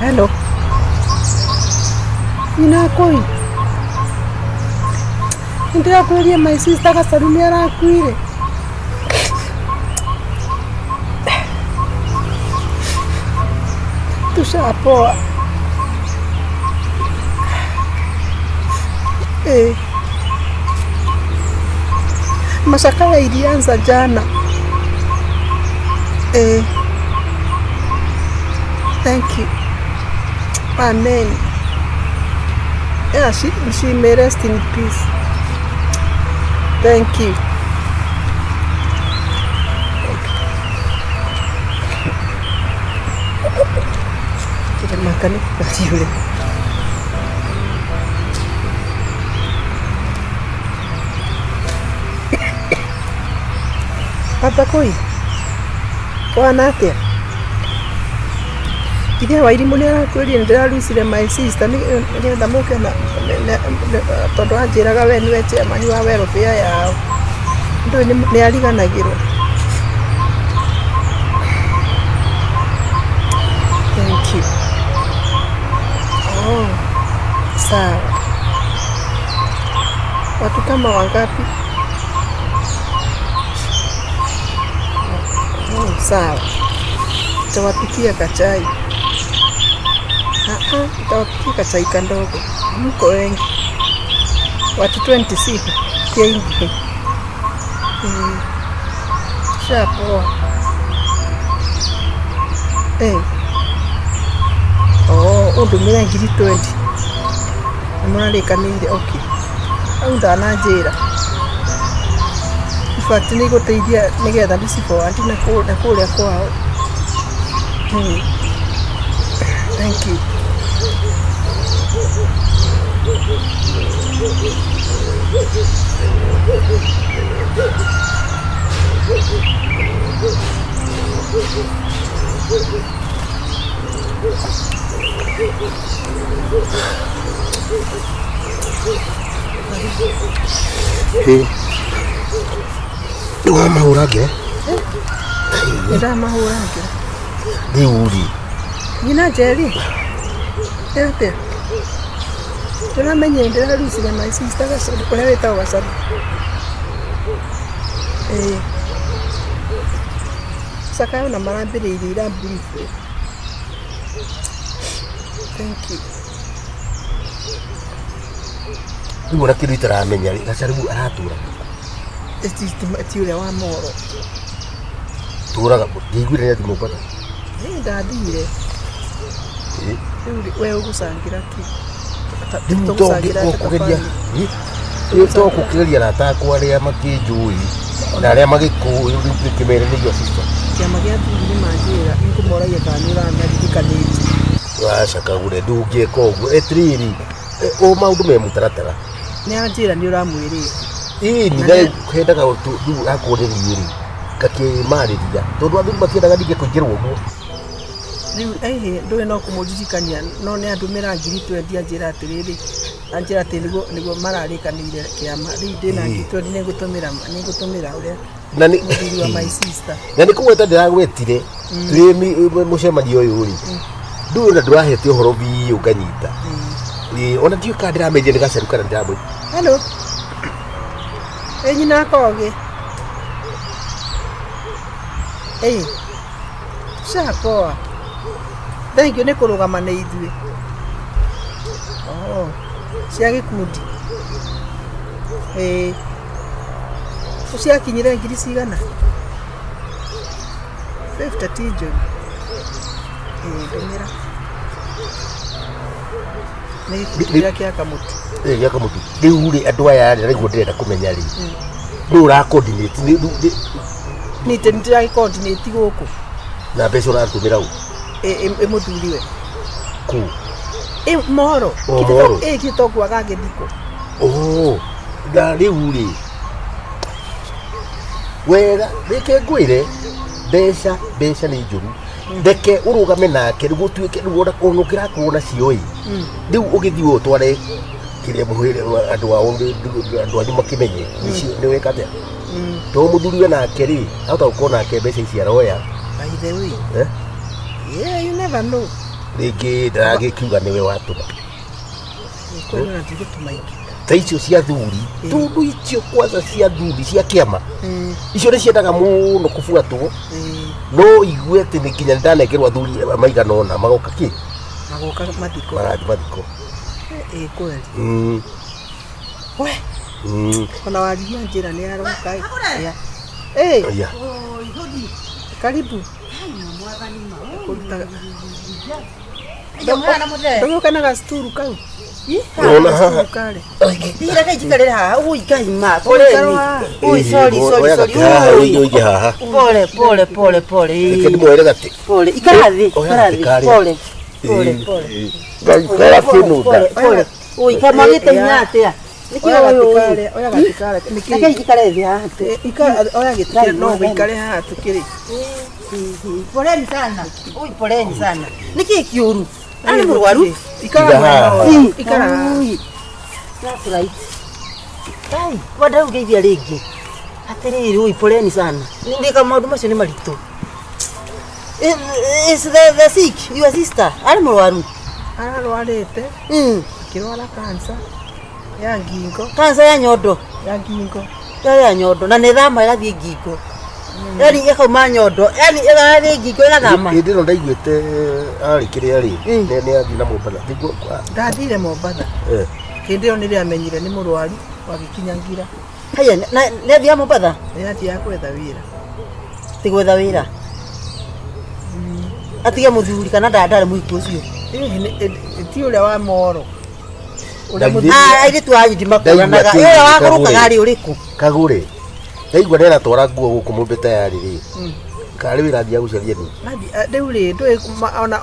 Hello. Inakoi. Ndio kulia my sister Gacharu arakuire. Tushapoa. Mashaka ilianza jana. Thank you. Amen. Yeah, she may rest in peace. Thank you. Terima kasih. Papa koi. Wanate. Idia wairi munera kweli ndera rusire my sister ni ndamuke na tondu anjiraga we ni weche mani wa welfare yao ndo ni ariganagirwo. Thank you. Oh, sawa. Watu kama wangapi? Oh, sawa. Tawapikia kachai. Tawapikia kachai kandogo. Mko wengi. Watu 26. Kiingi. Shapoa. Undumira ngiri 20. Amarikanire okay. Au ndananjira. Fact ni guteithia nigetha ndiciforward na kuria kwao. Thank you. Hey. Dua mahurage. Ida mahurage. Diuri. Nina jeri. Ete. Tuna menye ndera rusire my sister Gacharu kwa weta Gacharu. Sakayo na marambire ira brief. Thank you. Ngora kiru itaramenya Gacharu aratura. Etiure wa moro. Turaga ngigwire ya dimopata. Ndathire. Wewe ugusangira ki? Kugeria na takwa aria makijui na aria magikuyu kimere ni yo sister. Kiama gia thuri manjira ngumuoragia kanira na ndikaniti. Washa Kagure ndugie koguo etriri o maundu me mutaratara. Ni anjira ni uramwirire. Ni dai kwendaga tu akuririiri kakimariria tondu andu matiendaga ndige kuingirwo mo. Riu ndoe no kumuririkania no ni andumira ngiri 20 anjira atiriri anjira ati nigo mararikanire kiama riu ndina ngiri 20 ningutumira uria na ni wa my sister na ni kuweta ndiragwetire twi mucemanio uyu ri ndu na ndurahete uhoro bi ukanyita ona ndio ka ndiramenye ni Gacharu kana ndiramwe. Hello. Nyina koge. Shapoa. Thank you, nekurugama na ithue. Cia gikundi. Uciakinyire ngiri cigana? 50 tijo. Ndumira. Ni kira kia kamutu. Ya kamutu. Riu ri andu aya ri niguo ndirenda kumenya ri. Ndu ra coordinate ni tendira coordinate guku. Na mbeca uratumira u. Muthuriwe. Ku. Mohoro. Kitoko agagithiko. Na riu ri. Wega, reke ngwire mbeca ni njuru. Ndeke urugame nake rigu tuike ruona kunukira kuona cioi. Riu ugithi utware kiria muhire andu ao andu anyu makimenye. Icio ni wekate. To muthuri we nake ri, hata ukona nake mbeca ici aroya. By the way. Yeah, you never know. Rĩngĩ ndagĩkiuga nĩwe watũma. Kwani natugĩtũma ingĩ. Ta icio cia thuri, tundu icio kwanza cia thuri cia kĩama. Icio nĩ ciendaga mũno kũbuatwo. No igue atĩ nĩ nginya ndanengerwo thuri maigana ũna magoka kĩ? Magoka mathiko. Mathiko. Kweli. We. Ona waria njĩra nĩ aroka. Ya. Karibu. Ndio kana gasturu kau. Ona haha. Ira kai jikarera haha. Ui kai ma. Pole. Ui sorry. Ui haha. Pole. Kedi mwere gati. Pole. Ikarathi. Pole. Gakara kinuda. Pole. Ui kama ngite nyatea. Oya gatikare. Niki jikarera haha. Oya gitire no wikare haha tukiri. Poleni sana. Ui poleni sana. Niki kiuru. Ani murwaru. Ikara. That's right. Ai, wada ungeithia ringi. Atiriri ui poleni sana. Ndika maundu macio ni maritu. Is the sick your sister? Ani murwaru. Ararwarite. Kirwara cancer. Ya ngingo. Cancer ya nyondo. Ya ngingo. Ya nyondo na nithama irathie ngingo. Yani ekauma nyondo. Yani irathie ngingo irathama. Hindi no ndaiguite ari kiria ri. Ni athi na Mombasa. Thigwo kwa. Ndathire Mombasa. Hindi yo nire amenyire ni murwaru wagikinyangira. Haya na nethia Mombasa. Ni ati ya kwetha wira. Tigwetha wira. Atiga muthuri kana ndandare muiku ucio. Ti uria wa moro. Aire tu aje ndimakuranaga. Ira wakuruka gari uriku. Kagure. Ndaigua ndera twara nguo guku mumbita yari ri. Kari wira thia gucaria ni. Riu ri ndui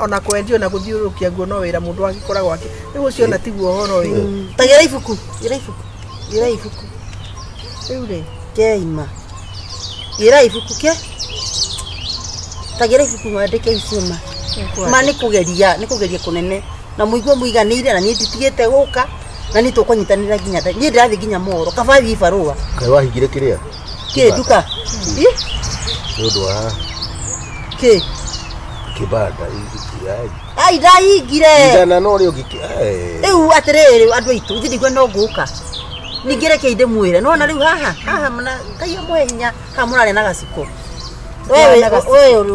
ona kwendio na guthiurukia nguo no wira mundu agikora gwake. Riu ucio na tiguo horo ri. Tagira ibuku. Ira ibuku. Riu ri keima. Ira ibuku ke. Tagira ibuku mwandike icuma. Ma ni kugeria kunene. Na muigua muiganire na ni nditigite guka na ni tukunyitanira ginya ni ndirathi ginya moro kabathi ibarua kai wahingire kiria ke duka ndu wa ke kibanda ai ndaingire ndana no ri ugiki riu atiriri andu aitu ndigwe no guka ningire ke inde mwire no na riu haha mna kai mwehinya ha murare na gaciko wewe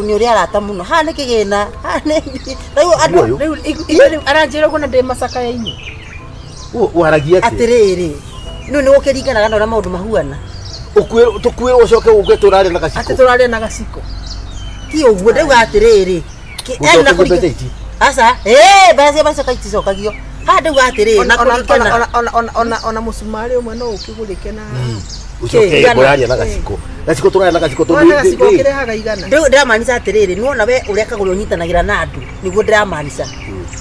ni uri arata muno ha ni kigina ha ni riu aranjira kuna ndi masaka yaini waragia atiriri no ni gukiringana na maundu mahuana tukwira ucoke uke turare na gaciko ati turare na gaciko ti uguo ndauga atiriri ena kuriki asa basi kaiti cokagio ha ndauga atiriri na kurikana ona musumari umwe no ukigurike na ucoke ngorania na gaciko turare na gaciko to gaciko kirehaga igana ndiramanisa atiriri nuona we uria kagure unyitanagira na andu niguo ndiramanisa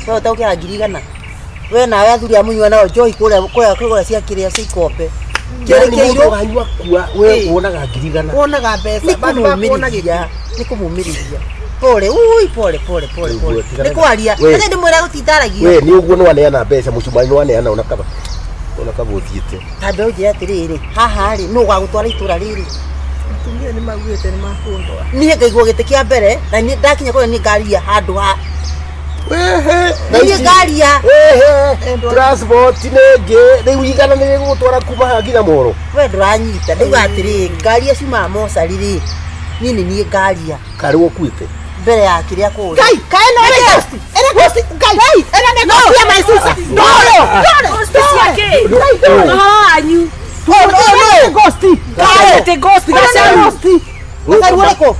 so taukia ngirigana we na we athuri amunywa nao joy kuria cia kiria cia ikombe kerekeiro wanywa kwa we wonaga ngirigana wonaga mbeca bandu bakuonagiria ni kumumiriria pole ni kwaria ndio ndimwira gutitaragia we ni uguo no aneana mbeca mucumari no aneana ona kaba uthiite tabe uje atiriri haha ri no gwagutwara itura riri tumie ni magwite ni makundwa niĩ ngaigua gĩtĩ kĩa mbere na niĩ ndakinya kũrĩa niĩ ngaria handũ ha niĩ ngaria transport nĩngĩ rĩu igana nĩ rĩgũtwara kuma haha nginya Moro we ndũranyita ndauga atĩrĩ ngaria ciumaga mocarĩ rĩ niĩ nĩ niĩ ngaria karĩ ũkuĩte mbere ya kĩrĩa kũrĩa Kai no ghost ena nĩ ghost ya my sister no ghost anyu ghost Gacharu ureko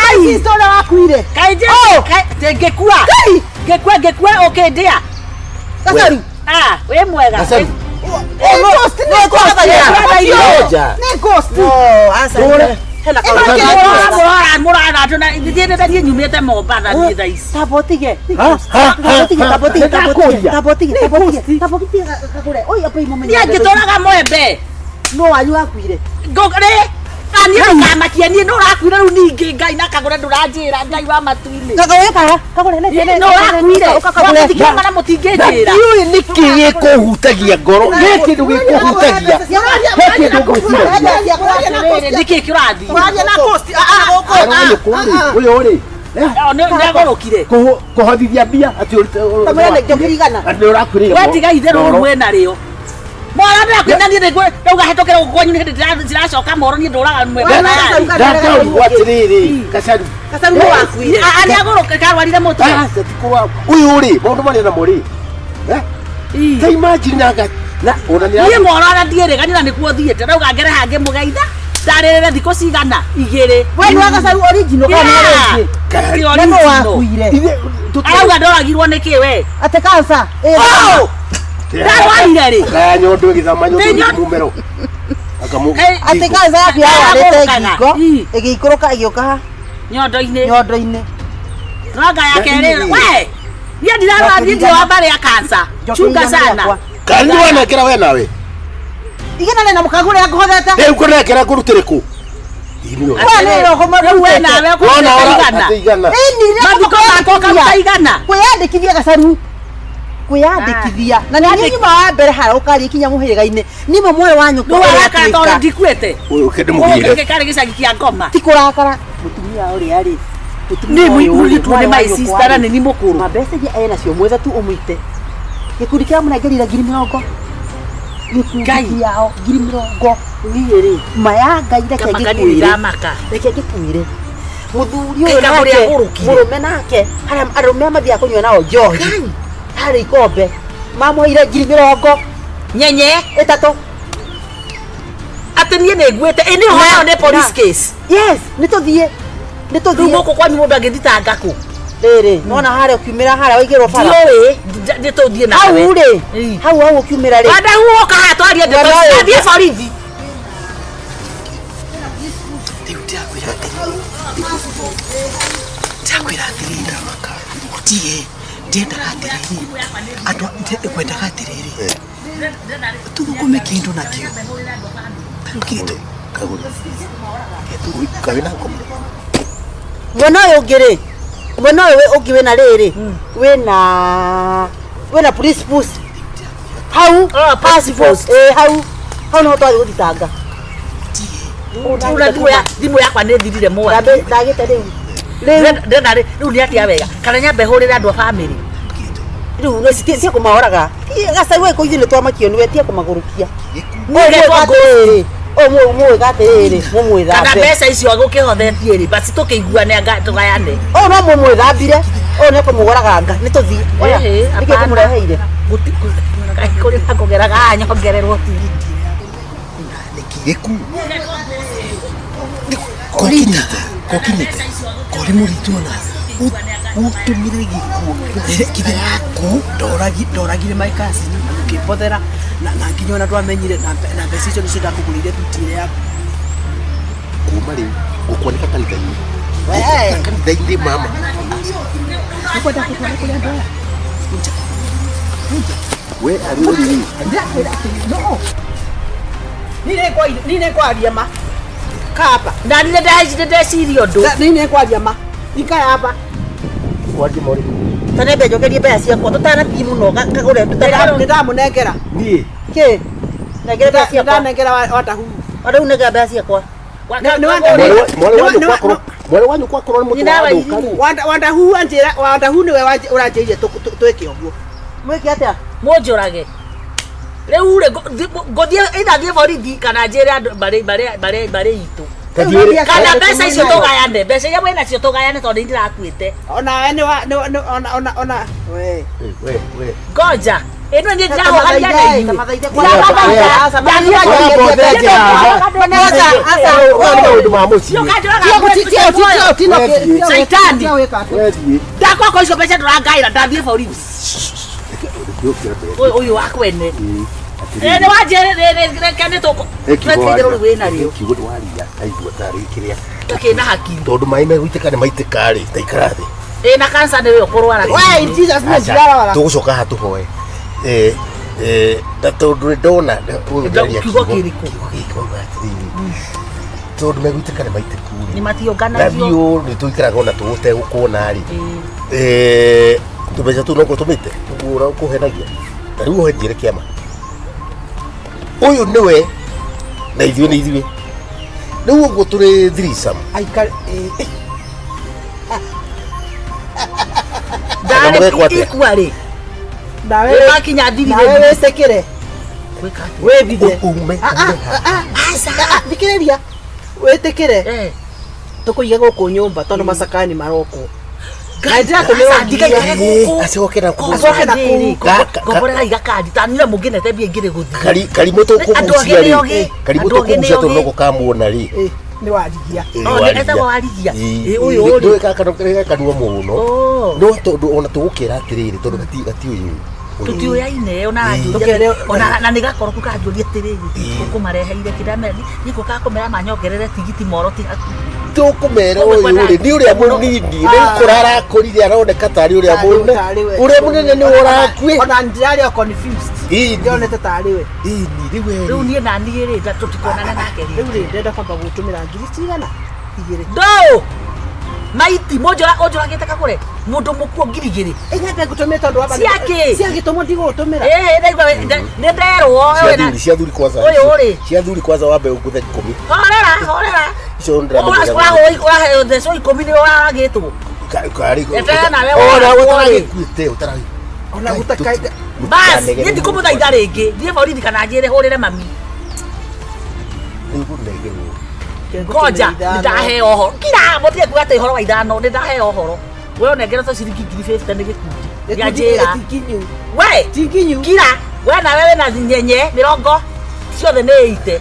ai sister wakuire kaije ngekua okay ndia Gacharu we mwega ghost nĩ ghost no asa hena murara tuna ndiende ndie nyumite Mombasa ni thaisi tabotige Kagure oi apa imomenya ni ngitoraga mwembe no wanyu akuire ngogore ani kamakia ni no rakuire ru ningi ngai na Kagure nduranjira ngai wa matuini Kagure no rakuire Kagure tikama mutinginjira iu niki gikuhutagia ngoro giki ndu gikuhutagia giki ndu gwicira niki kirathi Kwaria na cost uyo ri negorokire kuhothithia mbia ati tamwene njokirigana andi urakwirira wetiga itherũ mwena rĩo mwana ndakwĩna niĩ nĩguo ndauga hetũkĩra gũkwanyu nĩ hĩndĩ ndĩracoka moro niĩ ndũraga mwembe ndakaũigua atĩrĩrĩ Gacharu nĩ wakuire nĩ agũrũka karwarire mũtwe uyu ri maũndũ marĩa namo rĩ ta imagine na ona niĩ mwana ndiĩrĩgani na nĩkuo thiĩte ndauga ngere hangĩ mũgeitha ndarĩrĩre thikũ cigana igĩrĩ we nĩ wa Gacharu original kana nĩ wakuire arauga ndoragirwo nĩkĩ we atĩ kansa ndarwarire rĩ kanyondo gĩthama nyondo mũmero atĩ kansa yaku yarwarĩte ngingo ĩgĩikũrũka ĩgĩũka nyondo-inĩ ranga yake rĩ we niĩ ndirarwaririe ndio wa mbare ya kansa chunga sana kandi wanekera we nawe igana na Kagure yakuhothete rĩu kũnekera kũrutĩrĩ kũ kwiyandikithia Gacharu kwiyandikithia na nĩ nyuma wa mbere hara ũkaria kinya mũhĩrĩga-inĩ nĩmo mwe wanyu ũyũ kĩndĩ mũgire gĩkarĩ gĩcagi kĩa ngoma ti kũrakara mũtumia ũrĩa rĩ nĩ mũritũ nĩ my sister na nĩ mũkũrũ mbeca iria enacio mwetha tu ũmũite gĩkundi kĩa mũnengerire 20,000 gĩkundi yao 20,000 niĩ rĩ maya ngai reke ngĩkwĩre mũthuri ũyũ nake mũrũme nake harĩa arũme mathiaga kũnyua nao njohi harĩ ikombe mamuheire 20,000 nyenye ĩtatũ atĩ niĩ nĩnguĩte ĩnĩ ũhoro nĩ police case yes nĩtũthiĩ rĩu gũkũ kwanyu mũndũ angĩthitanga kũ rĩrĩ nona harĩa ũkiumĩra harĩa waigĩrwo bara ndiũĩ nĩtũthiĩ nawe hau rĩ hau ũkiumĩra rĩ wandahuhu ũka haha twarie ndathiĩ borithi Takwira atiriri ndamaka utie ndiendaga atiriri andũ ndikwendaga atiriri tugukume kindu nakio kitu Kagure kabina ngoma mwena ũyũ ũngĩ rĩ mwena ũyũ ũngĩ wĩna rĩrĩ wĩna police post hau passport hau no twathiĩ gũthitanga thimũ yakwa nĩ thirire mwaki ndagĩte rĩu nĩ atia wega kana nyambe hũrĩre andũ a bamĩrĩ rĩu cia kũmahoraga Gacharu ĩkũithĩ nĩ twamakio nĩwe tia kũmagũrũkia mũĩ gatĩrĩrĩ mũmwĩthambe kana mbeca icio gũkĩhothetie rĩ basi tũkĩiguane tũgayane ũyũ no mũmwĩthambire ũyũ nĩ kũmũgoraga nga nĩ tũthiĩ nĩkĩ kũmũreheire kũrĩ na kũgeraga haha nyongererwo tigiti giku kokinyite kori mũritũ ona utumire gikuo kithe yaku ndoragire my cousin ũkĩmbothera na nginya ona twamenyire na mbeca icio nĩcio ndakũgũrĩire tutire yaku kuma rĩu ũkuoneka kanitha-inĩ kanitha-inĩ mama nĩkwenda kũtwara kũrĩa andũ aya we arĩũrĩ no Nine kwaria ma kapa ndanire ndeciria ũndũ nine kwaria ma ika hapa kwaria mori tane mbenjokerie mbeca ciakwa tũtanathiĩ mũno Kagure ndamũnengera niĩ kĩ nengere mbeca ciakwa nengera wandahuhu rĩu nengera mbeca ciakwa mwere wanyu kwakorwo nĩ mũtũ wandahuhu nĩwe ũranjĩire twĩke ũguo mwĩke atĩa mũnjũrage rĩu rĩ ngũthiĩ ithathiĩ borithi kana njĩre andũ barĩ itũ kana mbeca icio tũgayane mbeca iria mwĩ nacio tũgayane tondũ nĩndĩrakuĩte ona ona we ngoja ĩno nĩ ndakoko icio mbeca ndũrangaĩra ndathiĩ borithi ũyũ wakwene Ni wajere kene toko. Twetigero wina rio. Kigo waria aigua tari kiria. Tukina hakiri. Tondu mai meguiteka ni maiteka ri taikara thi. Na kansa ni yo kurwara. Wai Jesus ni njara. Tugucoka hatu hoe. Tondu ndona kigo kiriko. Tondu meguiteka ni maiteku. Ni mationgana na bio ni tuikaraga ona tugute gukona ri tubeca tu no gutumite ura kuhenagia na riu henjire kiama uyu niwe na ithuĩ nĩ ithuĩ riu ũguo tũrĩ threesome Aikari ndari ikwari ndawe makinya thirire ndawe wĩcekere wĩbithe ume thikĩrĩria wĩtĩkĩre tũkũige gũkũ nyũmba tondũ macakani maroko acokera ngomborera igakandi tanire mũngĩnete mbia ingĩrĩ gũthiĩ karimũ tũkũgucia rĩ karimũ tũkũgucia tondũ no gũkamuona rĩ nĩ warigia etagwo warigia ũyũ ũrĩ ndũĩ gaka kanua mũno no tondũ ona tũgũkĩra atĩrĩrĩ tondũ gatiũyũ tutioyaine ona na nigakorwo kukanjuria atiriri ukumareheire kidameni niko kakomera manyongerere tigiti moro ti tukumera uyu ri ni uria munini ni kurara kurire aroneka tari uria munene ni urakui ona ndirari confused ndionete tari we ni riwe riu nie na nie ri tutikonana nake riu ri ndenda kwamba gutumira ngiri cigana igiri do maiti monjora onjoragite Kagure mundu mukuo ngiri igiri nyambe ngutumire tondu waba ciagitumo ndigutumira ndaigua ni nderwo cia thuri kwanza uyu uri cia thuri kwanza wambe nguthe 10 horera icio ndra ora the so 10 ni waragitwo kari ona utaragikuite utaragi ona gutaka bas ni ndikumuthaitha ringi thie borithi kana njire hurire mami koja ndahe ohoro kira motie kuate horo wa ithano ndahe ohoro we onengera to ciringi 50 ni gikundi ya njira we tinginyu kira we na wewe na nyenye mirongo ciothe ni ite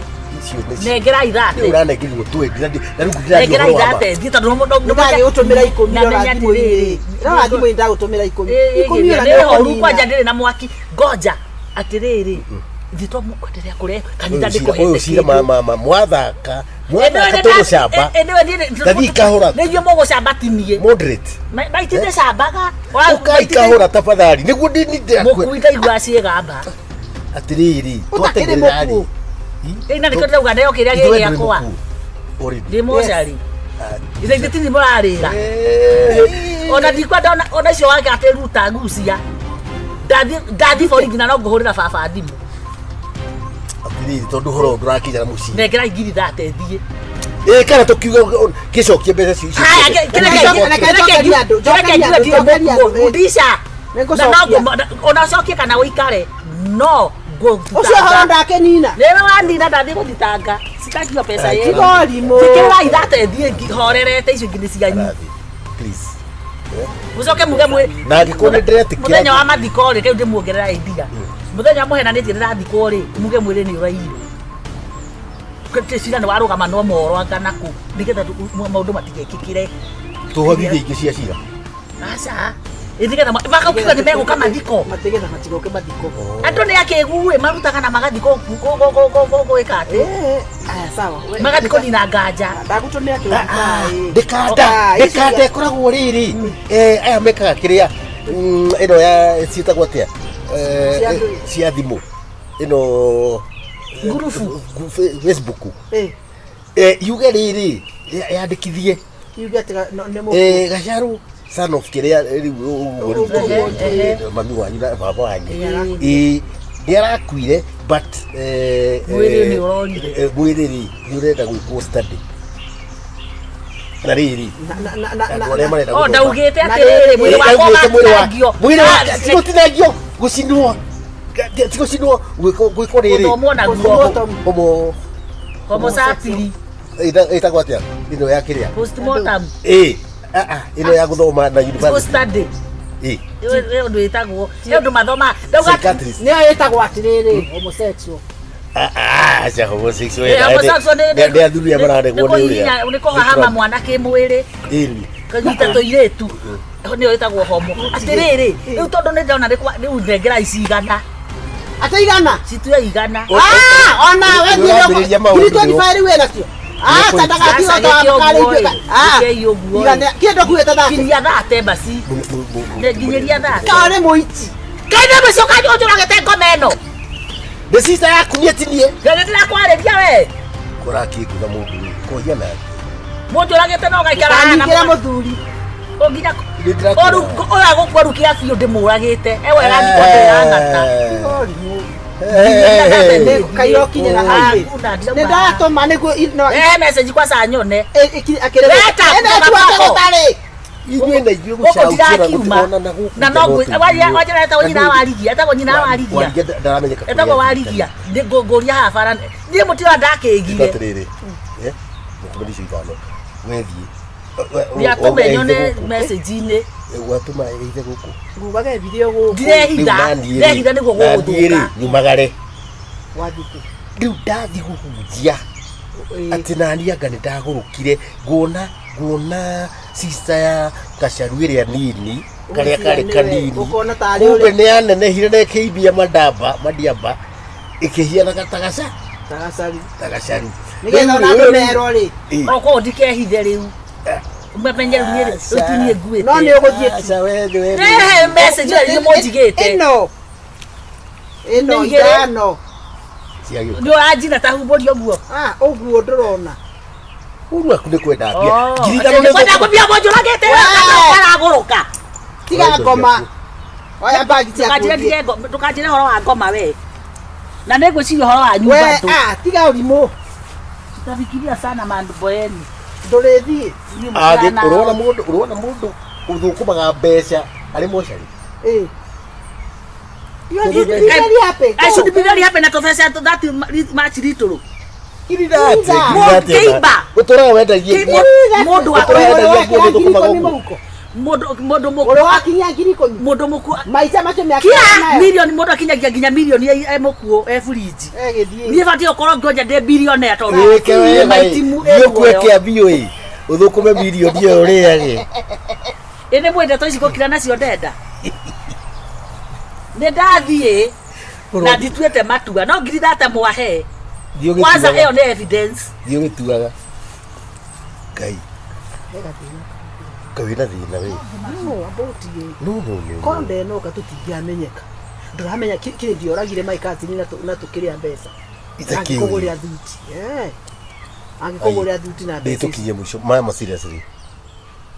nengera ithate uranengirwo twendi na ruku nengera ithate thie tondu ndari utumira 10 ora thimu iri ra thimu nda utumira 10 ora ni horu kwanja ndiri na mwaki ngoja atiriri thitwa mukwenderea kure kanitha ndikuhete uyu cira mwathaka tugucamba ndathi kahura nĩguo mũgũcamba tinie moderate maitinde cambaga ukaikahura tafadhali nĩguo mũkui ndaigua ciĩgamba atiriri twatengererari ĩna nĩkĩo ndĩrauga ndeo kĩrĩa gĩ gĩakwa ndĩ mũcari ithe ithe tini mũrarĩra ona ndikwa ndona ona icio wake atĩruta ngucia ndathi borithi na no ngũhũrĩra baba thimũ atiriri tondu horo ndurakinyara muciĩ nengera ingiri thate thiĩ kana tukiuga gicokie mbeca cicio ndisha ona cokie kana uikare no ucio horo ndakenina niwe wanina ndathi guthitanga sitakio pesa yetu kigorimo tikira ithate thiĩ horerete icio ingĩ cianyu please ucoke muge mwe na ngikone ndiretikira muthenya wa mathiko ri riu ndimuongerera idea muthenya muhenanitie ndirathikwo ri muge mwire ni urairo kete cira ni warugama no moro angana ku nigetha maundu matigekikire tuhothithie ingĩ cia cira aca ndigetha makakiuga ni meguka mathiko matigetha matigoke mathiko andu ni akiguwe marutaga na magathiko gwika ati aya sawa magathiko dina nganja ndagutumira kirai ndikanda ikoragwo riri aya mekaga kiria ino ya ciitagwo atia cia thimu ino ngurubu Facebook yuge riri yandikithie yuge atiga nemo Gacharu son of kiria riu mami wanyu na baba wanyu ndiarakuire but mwiri ni urorire mwiri ni urenda gwikwo study na riri ndaugite atiriri mwiri wakwa mwiri wakwa tigotinagio gucinwo tigocinwo gwikwo riri homo sapiri itagwo atia ino ya kiria postmortem ino ya guthoma na university study iyo ndu itagwo iyo ndu mathoma ndauga niyo itagwo atiriri homosexual acha homosexual ndio athuri ya mararegwo ni uria ni kuhahama mwana kimwiri kanyita toiretu niyo itagwo homo atiriri riu tondu ni ndona riu ndengera icigana Ataigana. Situe igana. Ona wewe ndio. Kiri 25 wewe nacio. Sadaka kio ta kale hiyo. Igana kiendo kueta thate. Kiri thate basi. Nginyiria thate. Kale moichi. Kaida msio kaje uturagete ngomeno. The sister yaku ni etinie. Gane ndakwareria we. Kuraki kuga mundu ko yana. Mundu uragete no gaikara hana. Ngira muthuri. Onginya oru oya gukwarukia biu ndimuragite. Ewe gandikote ngata. Kayo kinyera hayi. Ndatoma niguo no. Message kwa saa nyone. Akirebe. Inywe na inywe gucaukira gutona na no wajira eta wanyina warigia eta wanyina warigia ndaramenyeka eta warigia ngoria ha bara ni mutira ndakegire atiriri mukumendisha ithano wethi ni atumenyone message ine watuma eithe guku ngubage video guku ndehitha niguo guguthuka nyumagare wathiku riu ndathi guhunjia ati nani anga ni ndagurukire nguona sister ya Gacharu iria nini karia kari kanini kumbe ni anenehire na ikiibia madiamba ikihiana Gacharu nigetha ona mero ri oko ndikehithe riu umemenye ruire utinie nguite no ni uguthie acha wewe message ni mojigite ino idano ni urajina tahumburio guo uguo ndurona urwa kune kwenda bia ngirithano ni kwenda kubia mojo ragete araguruka tiga ngoma oya bagi cia tukajire horo wa ngoma we na negwiciria horo wa nyumba tu tiga urimu tutafikiria sana mambo yenu ndurethie urona mundu uthukumaga mbeca ari mochari I should be very happy na tofesa that much little Kiba utora wenda yeye mundu wa mundu muku akinya ngiriko mundu muku maica macio me akina milioni mundu akinyagia nginya milioni e mukuo e fridge ni bati okoro ngoja de billionaire to maitimu yokwekea bio uthukume milioni iyo uriage ene mwenda to iciko kira nacio ndenda ne ndathie na ndituete matua no ngiri data mwahe kwanza hiyo ni evidence dio gituaga kai kawina thina we no about ye no konde no katutigiamenyeka nduramenya kiri ndioragire maikazi na tukiria mbeca angikuguria thuti angikuguria thuti na mbeca tukiye mwisho mama seriously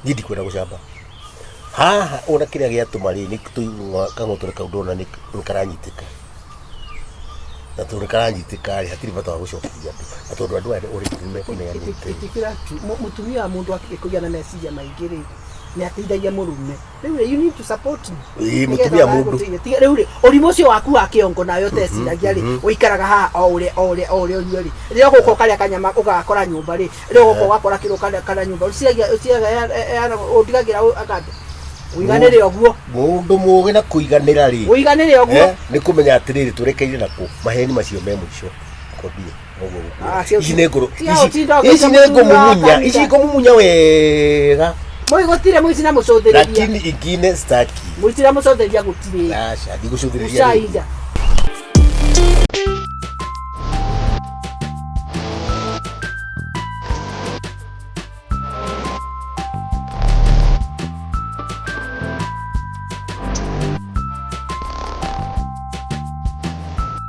ngidi kwenda gucamba haha ona kiria giatuma ri ni tuigwa kangotora kaudona ni karanyitika na tukaranyitika ri hatiri bata wa gucokia atondu andu uri kume kuneanite itikira mutumia mundu akikugiana na message maingiri ni ateithagia murume riu you need to support me mutumia mundu riu urimu cio waku wa kiongo nayo teciragia ri uikaraga ha ore onyori rio guko karia kanyama ugakora nyumba ri rio guko ugakora kiro kana nyumba uciaga undigagira akande uiganire oguo mundu muge na kuiganira ri uiganire oguo ni kumenya atiriri turekeire nako maheni macio me mwisho kobie oguo ici ne ngoro ici ne ngomumunya ici ngomumunya wega muigotire muici na mucothereria lakini ingine staki muici na mucothereria gutire asha ndigucothereria